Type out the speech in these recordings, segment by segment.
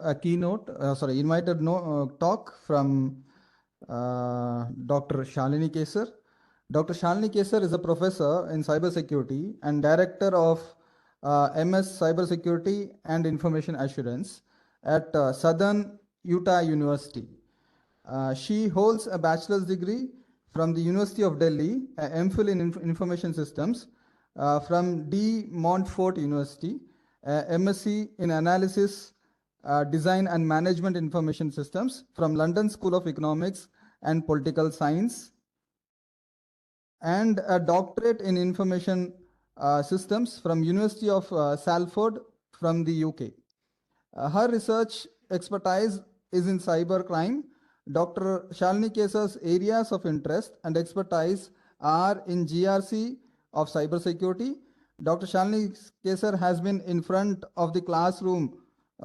a keynote, invited talk from Dr. Shalini Kesar. Dr. Shalini Kesar is a professor in cybersecurity and director of MS Cybersecurity and Information Assurance at Southern Utah University. She holds a bachelor's degree from the University of Delhi, an MPhil in Information Systems from De Montfort University, MSc in Analysis, Design and Management Information Systems from London School of Economics and Political Science, and a doctorate in Information Systems from University of Salford from the UK. Her research expertise is in cybercrime. Dr. Shalini Kesar's areas of interest and expertise are in GRC of cybersecurity. Dr. Shalini Kesar has been in front of the classroom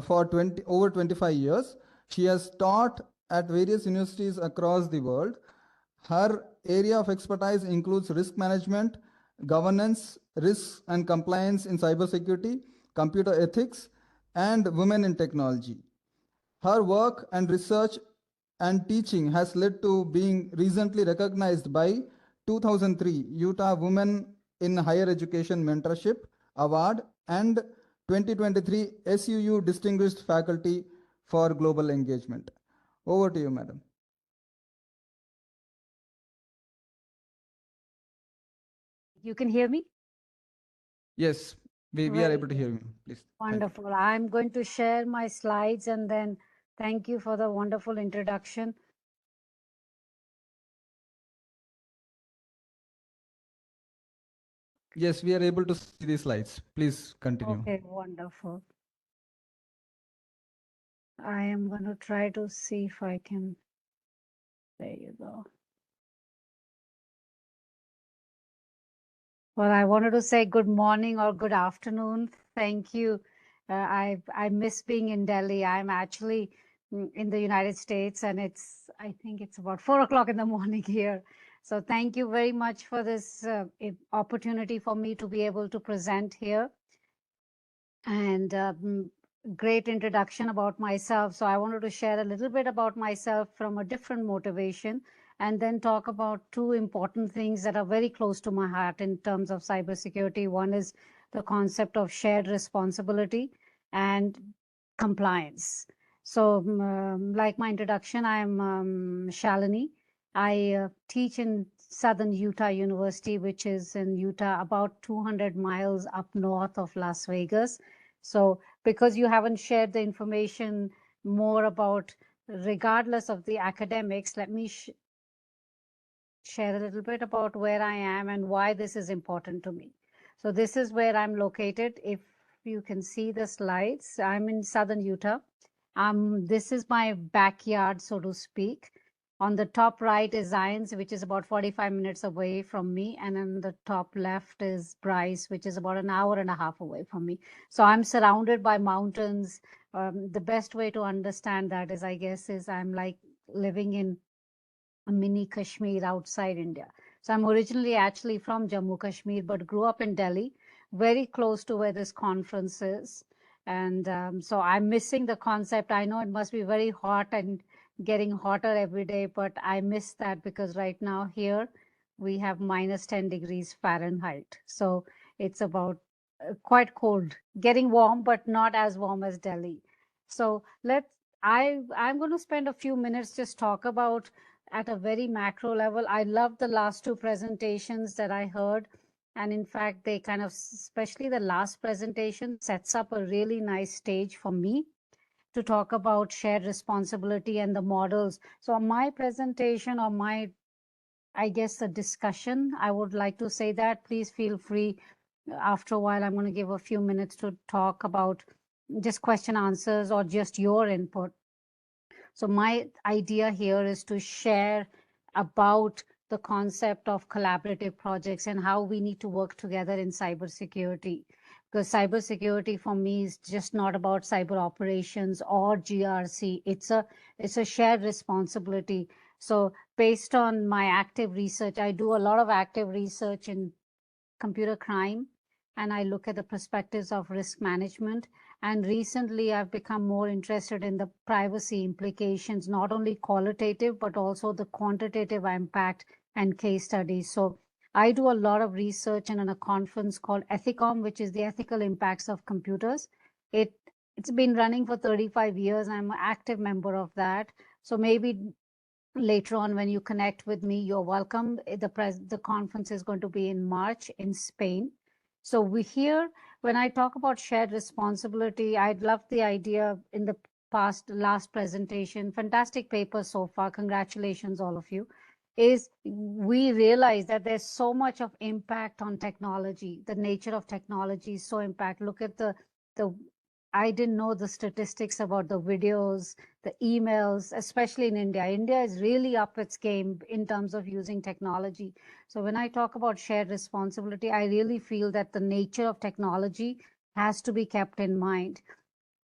for over 25 years. She has taught at various universities across the world. Her area of expertise includes risk management, governance, risks and compliance in cybersecurity, computer ethics, and women in technology. Her work and research and teaching has led to being recently recognized by 2003 Utah Women in Higher Education Mentorship Award and 2023 SUU Distinguished Faculty for Global Engagement. Over to you, madam. You can hear me? Yes, we are able to hear you, please. Wonderful. I'm going to share my slides and then thank you for the wonderful introduction. Yes, we are able to see the slides. Please continue. Okay, wonderful. I am going to try to see if I can. There you go. Well, I wanted to say good morning or good afternoon. Thank you. I miss being in Delhi. I'm actually in the United States, and I think it's about 4 o'clock in the morning here. So thank you very much for this opportunity for me to be able to present here. And great introduction about myself. So I wanted to share a little bit about myself from a different motivation, and then talk about two important things that are very close to my heart in terms of cybersecurity. One is the concept of shared responsibility and compliance. So like my introduction, I'm Shalini. I teach in Southern Utah University, which is in Utah, about 200 miles up north of Las Vegas. So because you haven't shared the information more about, regardless of the academics, let me share a little bit about where I am and why this is important to me. So this is where I'm located. If you can see the slides, I'm in Southern Utah. This is my backyard, so to speak. On the top right is Zions, which is about 45 minutes away from me. And on the top left is Bryce, which is about an hour and a half away from me. So I'm surrounded by mountains. The best way to understand that is, I guess, is I'm like living in a mini Kashmir outside India. So I'm originally actually from Jammu Kashmir, but grew up in Delhi, very close to where this conference is. And so I'm missing the concept. I know it must be very hot and getting hotter every day, but I miss that because right now here we have minus 10 degrees Fahrenheit. So it's about quite cold, getting warm, but not as warm as Delhi. So I'm going to spend a few minutes just talk about at a very macro level. I love the last two presentations that I heard. And in fact, they kind of, especially the last presentation, sets up a really nice stage for me to talk about shared responsibility and the models. So my presentation, or I guess the discussion, I would like to say that please feel free. After a while, I'm going to give a few minutes to talk about just question answers or just your input. So my idea here is to share about the concept of collaborative projects and how we need to work together in cybersecurity. Because cybersecurity for me is just not about cyber operations or GRC. It's a shared responsibility. So based on my active research, I do a lot of active research in computer crime, and I look at the perspectives of risk management. And recently, I've become more interested in the privacy implications, not only qualitative, but also the quantitative impact and case studies. So I do a lot of research and in a conference called Ethicom, which is the ethical impacts of computers. It's been running for 35 years. I'm an active member of that. So maybe later on when you connect with me, you're welcome. The conference is going to be in March in Spain. So we here, when I talk about shared responsibility, I'd love the idea in the last presentation, fantastic paper so far, congratulations all of you, is we realize that there's so much of impact on technology. The nature of technology is so impact. Look at the I didn't know the statistics about the videos, the emails, especially in India. India is really up its game in terms of using technology. So when I talk about shared responsibility, I really feel that the nature of technology has to be kept in mind.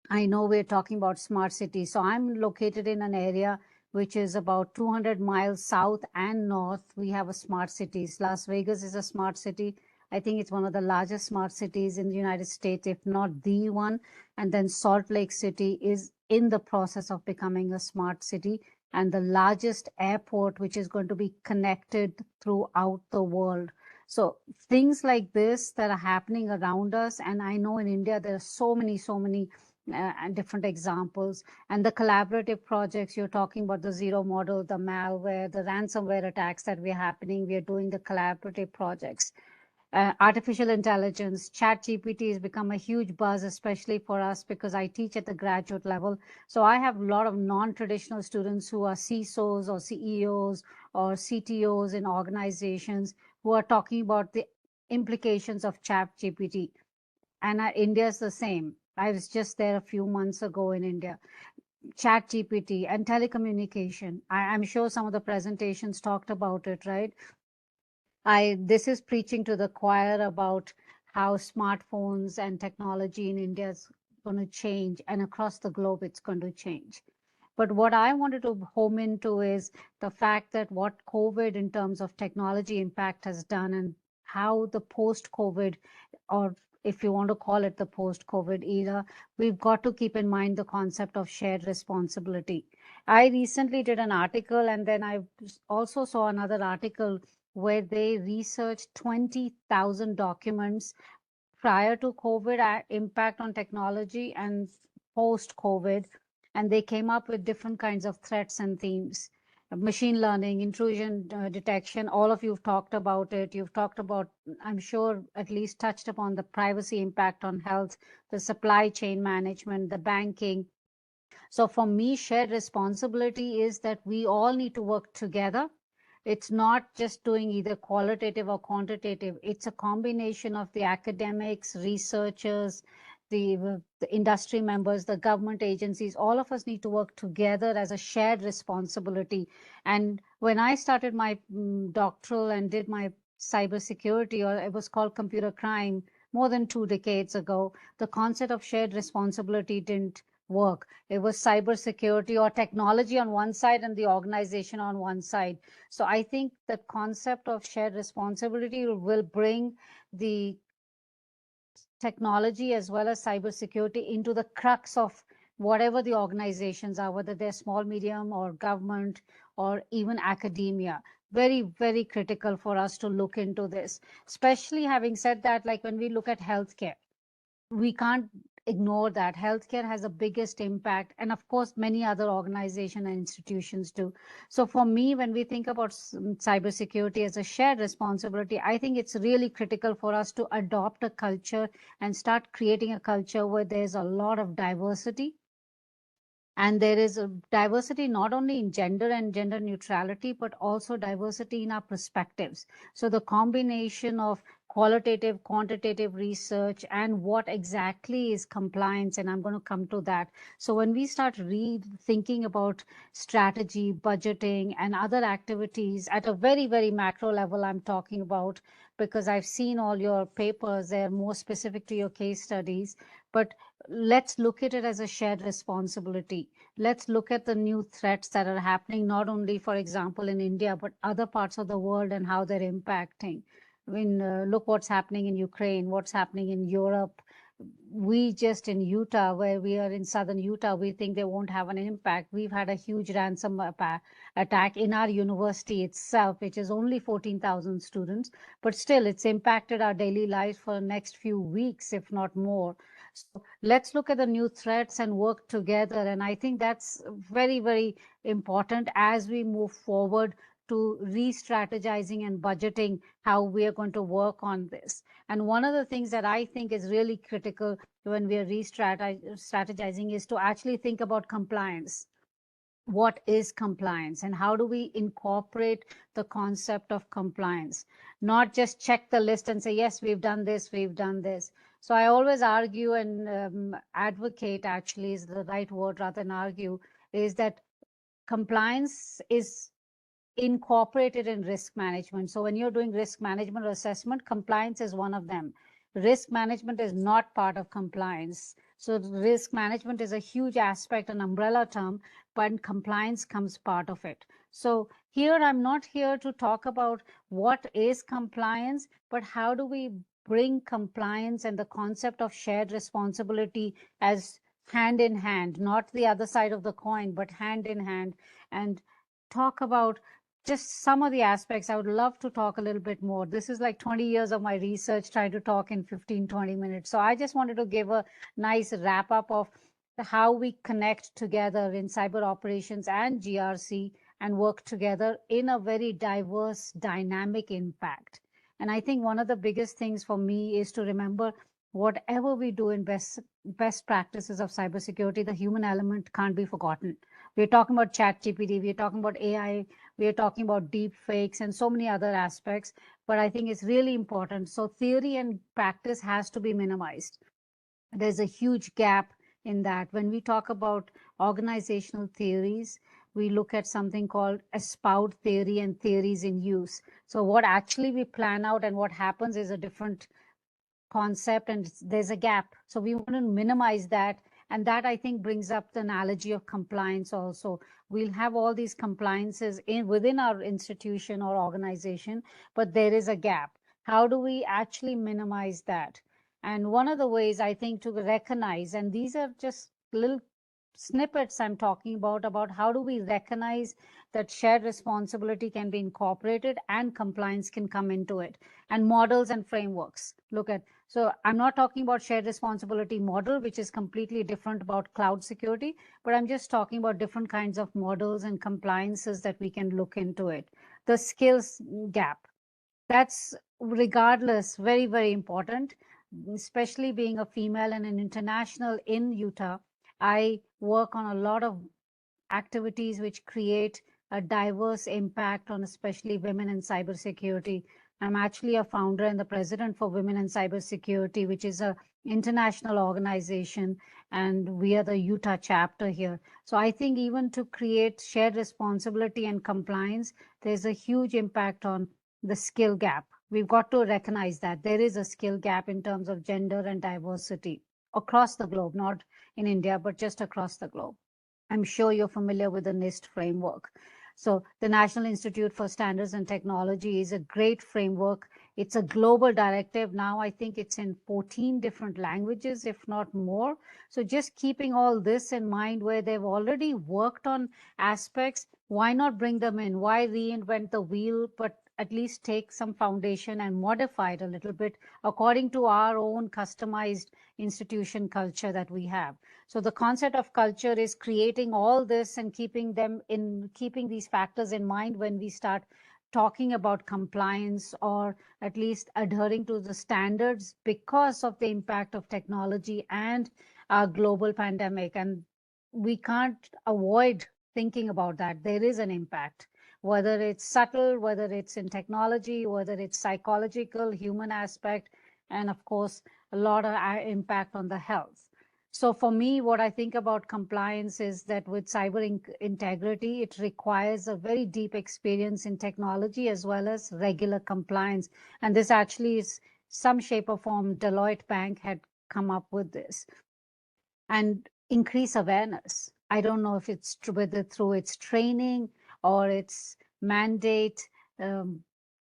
I know we're talking about smart cities. So I'm located in an area which is about 200 miles south and north. We have a smart cities. Las Vegas is a smart city. I think it's one of the largest smart cities in the United States, if not the one. And then Salt Lake City is in the process of becoming a smart city and the largest airport, which is going to be connected throughout the world. So things like this that are happening around us. And I know in India, there are so many and different examples, and the collaborative projects you're talking about, the zero model, the malware, the ransomware attacks that we're happening, we are doing the collaborative projects. Artificial intelligence, chat GPT has become a huge buzz, especially for us because I teach at the graduate level. So I have a lot of non-traditional students who are CISOs or CEOs or CTOs in organizations who are talking about the implications of chat GPT. And India is the same. I was just there a few months ago in India. Chat GPT and telecommunication. I'm sure some of the presentations talked about it, right? This is preaching to the choir about how smartphones and technology in India is going to change, and across the globe it's going to change. But what I wanted to home into is the fact that what COVID in terms of technology impact has done and how the post-COVID, or if you want to call it the post-COVID era, we've got to keep in mind the concept of shared responsibility. I recently did an article, and then I also saw another article where they researched 20,000 documents prior to COVID, impact on technology, and post-COVID, and they came up with different kinds of threats and themes. Machine learning, intrusion detection, all of you've talked about it. You've talked about, I'm sure, at least touched upon the privacy impact on health, the supply chain management, the banking. So for me, shared responsibility is that we all need to work together. It's not just doing either qualitative or quantitative. It's a combination of the academics, researchers, the industry members, the government agencies. All of us need to work together as a shared responsibility. And when I started my doctoral and did my cybersecurity, or it was called computer crime, more than 2 decades ago, the concept of shared responsibility didn't work. It was cybersecurity or technology on one side and the organization on one side. So I think the concept of shared responsibility will bring the technology as well as cybersecurity into the crux of whatever the organizations are, whether they're small, medium, or government, or even academia. Very, very critical for us to look into this. Especially having said that, like when we look at healthcare, we can't ignore that healthcare has the biggest impact, and of course many other organizations and institutions do. So for me, when we think about cybersecurity as a shared responsibility, I think it's really critical for us to adopt a culture and start creating a culture where there's a lot of diversity. And there is a diversity not only in gender and gender neutrality, but also diversity in our perspectives. So the combination of qualitative, quantitative research and what exactly is compliance, and I'm going to come to that. So when we start thinking about strategy, budgeting, and other activities at a very, very macro level, I'm talking about, because I've seen all your papers, they're more specific to your case studies, but let's look at it as a shared responsibility. Let's look at the new threats that are happening, not only, for example, in India, but other parts of the world and how they're impacting. I mean, look what's happening in Ukraine, what's happening in Europe, we just in Utah, where we are in southern Utah, we think they won't have an impact. We've had a huge ransom attack in our university itself, which is only 14,000 students, but still it's impacted our daily lives for the next few weeks, if not more. So let's look at the new threats and work together. And I think that's very, very important as we move forward to re-strategizing and budgeting how we are going to work on this. And one of the things that I think is really critical when we are re-strategizing is to actually think about compliance. What is compliance and how do we incorporate the concept of compliance? Not just check the list and say, yes, we've done this, we've done this. So I always argue and advocate, actually is the right word rather than argue, is that compliance is incorporated in risk management. So when you're doing risk management or assessment, compliance is one of them. Risk management is not part of compliance. So risk management is a huge aspect, an umbrella term, but compliance comes part of it. So here, I'm not here to talk about what is compliance, but how do we bring compliance and the concept of shared responsibility as hand in hand, not the other side of the coin, but hand in hand, and talk about just some of the aspects. I would love to talk a little bit more. This is like 20 years of my research, trying to talk in 15, 20 minutes. So I just wanted to give a nice wrap up of how we connect together in cyber operations and GRC and work together in a very diverse, dynamic impact. And I think one of the biggest things for me is to remember whatever we do in best practices of cybersecurity, the human element can't be forgotten. We're talking about ChatGPT, we're talking about AI, we are talking about deep fakes and so many other aspects, but I think it's really important. So theory and practice has to be minimized. There's a huge gap in that. When we talk about organizational theories, we look at something called espoused theory and theories in use. So what actually we plan out and what happens is a different concept, and there's a gap. So we want to minimize that. And that, I think, brings up the analogy of compliance also. We'll have all these compliances within our institution or organization, but there is a gap. How do we actually minimize that? And one of the ways, I think, to recognize, and these are just little snippets I'm talking about how do we recognize that shared responsibility can be incorporated and compliance can come into it, and models and frameworks. Look at, so I'm not talking about shared responsibility model, which is completely different about cloud security, but I'm just talking about different kinds of models and compliances that we can look into it. The skills gap, that's regardless very, very important, especially being a female and an international in Utah. I work on a lot of activities which create a diverse impact on especially women in cybersecurity. I'm actually a founder and the president for Women in Cybersecurity, which is an international organization, and we are the Utah chapter here. So I think even to create shared responsibility and compliance, there's a huge impact on the skill gap. We've got to recognize that there is a skill gap in terms of gender and diversity across the globe, not in India, but just across the globe. I'm sure you're familiar with the NIST framework. So the National Institute for Standards and Technology is a great framework. It's a global directive. Now I think it's in 14 different languages, if not more. So just keeping all this in mind, where they've already worked on aspects, why not bring them in? Why reinvent the wheel, but at least take some foundation and modify it a little bit according to our own customized institution culture that we have. So the concept of culture is creating all this and keeping these factors in mind when we start talking about compliance, or at least adhering to the standards because of the impact of technology and our global pandemic. And we can't avoid thinking about that. There is an impact, whether it's subtle, whether it's in technology, whether it's psychological, human aspect, and of course, a lot of impact on the health. So for me, what I think about compliance is that with cyber integrity, it requires a very deep experience in technology as well as regular compliance. And this actually is some shape or form, Deloitte Bank had come up with this. And increase awareness. I don't know if it's whether through its training or its mandate,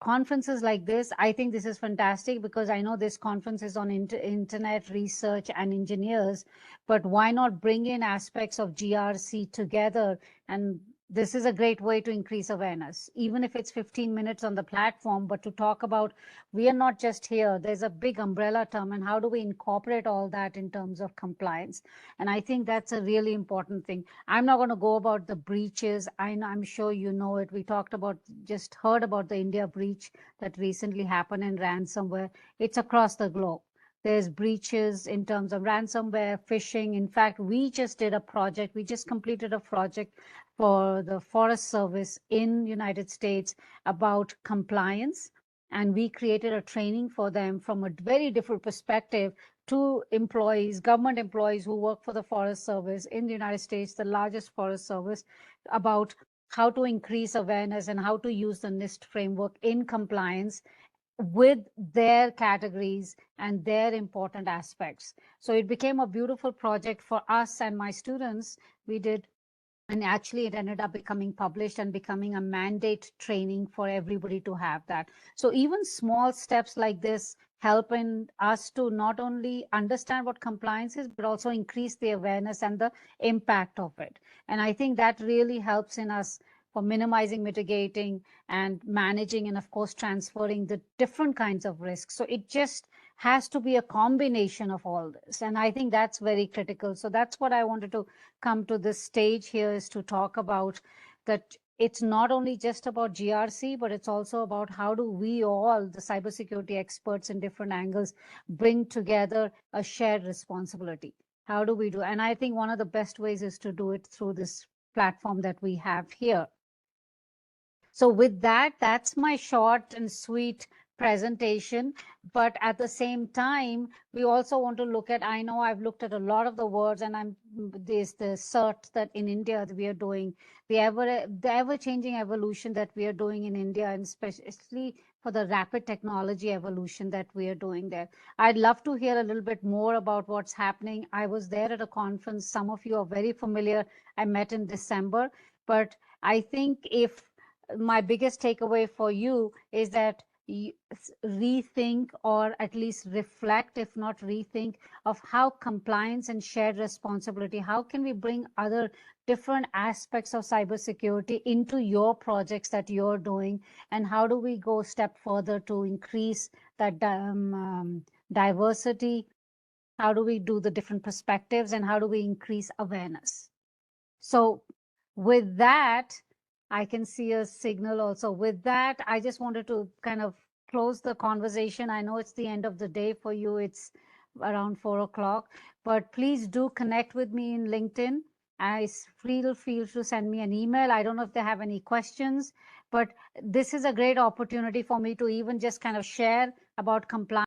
conferences like this, I think this is fantastic because I know this conference is on internet research and engineers, but why not bring in aspects of GRC together? And this is a great way to increase awareness, even if it's 15 minutes on the platform, but to talk about, we are not just here, there's a big umbrella term, and how do we incorporate all that in terms of compliance? And I think that's a really important thing. I'm not going to go about the breaches. I'm sure you know it. We just heard about the India breach that recently happened in ransomware. It's across the globe. There's breaches in terms of ransomware, phishing. In fact, we just completed a project for the Forest Service in United States about compliance. And we created a training for them from a very different perspective to employees, government employees who work for the Forest Service in the United States, the largest forest service, about how to increase awareness and how to use the NIST framework in compliance with their categories and their important aspects. So it became a beautiful project for us and my students. We did, and actually it ended up becoming published and becoming a mandate training for everybody to have that. So even small steps like this help in us to not only understand what compliance is, but also increase the awareness and the impact of it. And I think that really helps in us for minimizing, mitigating, and managing, and of course, transferring the different kinds of risks. So it just has to be a combination of all this. And I think that's very critical. So that's what I wanted to come to this stage here, is to talk about that. It's not only just about GRC, but it's also about how do we all, the cybersecurity experts in different angles, bring together a shared responsibility. How do we do? And I think one of the best ways is to do it through this platform that we have here. So with that, that's my short and sweet presentation. But at the same time, we also want to look at, I know I've looked at a lot of the words, and there's the search that in India that we are doing, the ever-changing evolution that we are doing in India, and especially for the rapid technology evolution that we are doing there. I'd love to hear a little bit more about what's happening. I was there at a conference. Some of you are very familiar. I met in December, but I think if my biggest takeaway for you is that you rethink, or at least reflect, if not rethink, of how compliance and shared responsibility, how can we bring other different aspects of cybersecurity into your projects that you're doing, and how do we go a step further to increase that diversity? How do we do the different perspectives, and how do we increase awareness? So with that, I can see a signal also. With that, I just wanted to kind of close the conversation. I know it's the end of the day for you. It's around 4 o'clock, but please do connect with me in LinkedIn. Feel free to send me an email. I don't know if they have any questions, but this is a great opportunity for me to even just kind of share about compliance.